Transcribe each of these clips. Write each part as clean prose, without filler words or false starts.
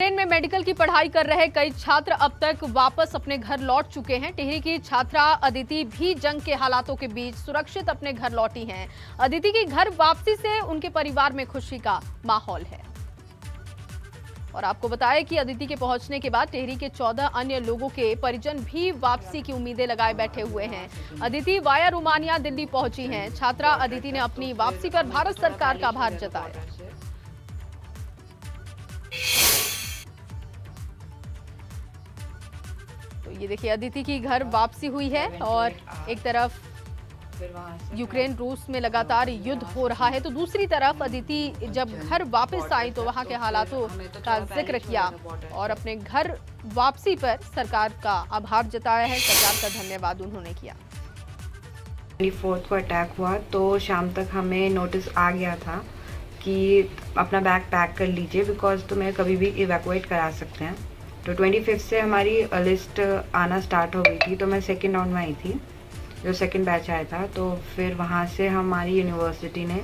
Ukraine में medical की पढ़ाई कर रहे कई छात्र अब तक वापस अपने घर लौट चुके हैं। टिहरी की छात्रा अदिति भी जंग के हालातों के बीच सुरक्षित अपने घर लौटी हैं। अदिति की घर वापसी से उनके परिवार में खुशी का माहौल है। और आपको बताएं कि अदिति के पहुंचने के बाद टिहरी के 14 अन्य लोगों के परिजन भी वापसी की उम्मीदें लगाए बैठे हुए हैं। अदिति वाया रोमानिया दिल्ली पहुंची हैं। छात्रा अदिति ने अपनी वापसी पर भारत सरकार का आभार जताया। तो ये देखिए अदिति की घर वापसी हुई है और एक तरफ यूक्रेन रूस में लगातार युद्ध हो रहा है, तो दूसरी तरफ अदिति जब घर वापस आई तो वहां के हालातों का जिक्र किया और अपने घर वापसी पर सरकार का आभार जताया है। सरकार का धन्यवाद उन्होंने किया। 24 को अटैक हुआ तो शाम तक हमें नोटिस आ गया था कि अपना बैग पैक कर लीजिए बिकॉज तुम्हें कभी भी इवैक्यूएट करा सकते हैं। तो 25 से हमारी लिस्ट आना स्टार्ट हो गई थी। तो मैं सेकेंड राउंड में आई थी, जो सेकंड बैच आया था। तो फिर वहाँ से हमारी यूनिवर्सिटी ने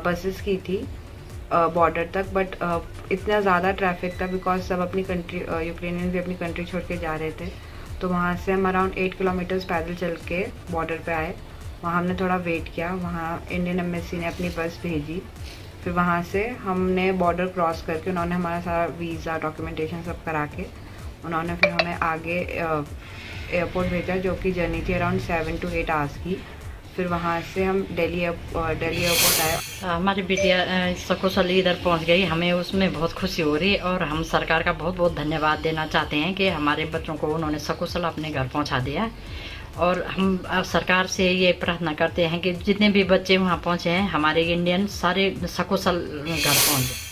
बसेस की थी बॉर्डर तक, बट इतना ज़्यादा ट्रैफिक था बिकॉज सब अपनी कंट्री यूक्रेनियन भी अपनी कंट्री छोड़ के जा रहे थे। तो वहाँ से हम अराउंड 8 किलोमीटर्स पैदल चल के बॉर्डर पे आए। वहाँ हमने थोड़ा वेट किया, वहाँ इंडियन एम्बेसी ने अपनी बस भेजी। फिर वहाँ से हमने बॉर्डर क्रॉस करके उन्होंने हमारा सारा वीज़ा डॉक्यूमेंटेशन सब करा के उन्होंने फिर हमें आगे एयरपोर्ट भेजा, जो कि जर्नी थी अराउंड 7 to 8 आवर्स की। फिर वहाँ से हम दिल्ली एयरपोर्ट आए। हमारी बिटिया सकुशल इधर पहुँच गई, हमें उसमें बहुत खुशी हो रही है और हम सरकार का बहुत बहुत धन्यवाद देना चाहते हैं कि हमारे बच्चों को उन्होंने सकुशल अपने घर पहुँचा दिया। और हम सरकार से ये प्रार्थना करते हैं कि जितने भी बच्चे वहाँ पहुँचे हैं हमारे इंडियन सारे सकुशल घर पहुँचे।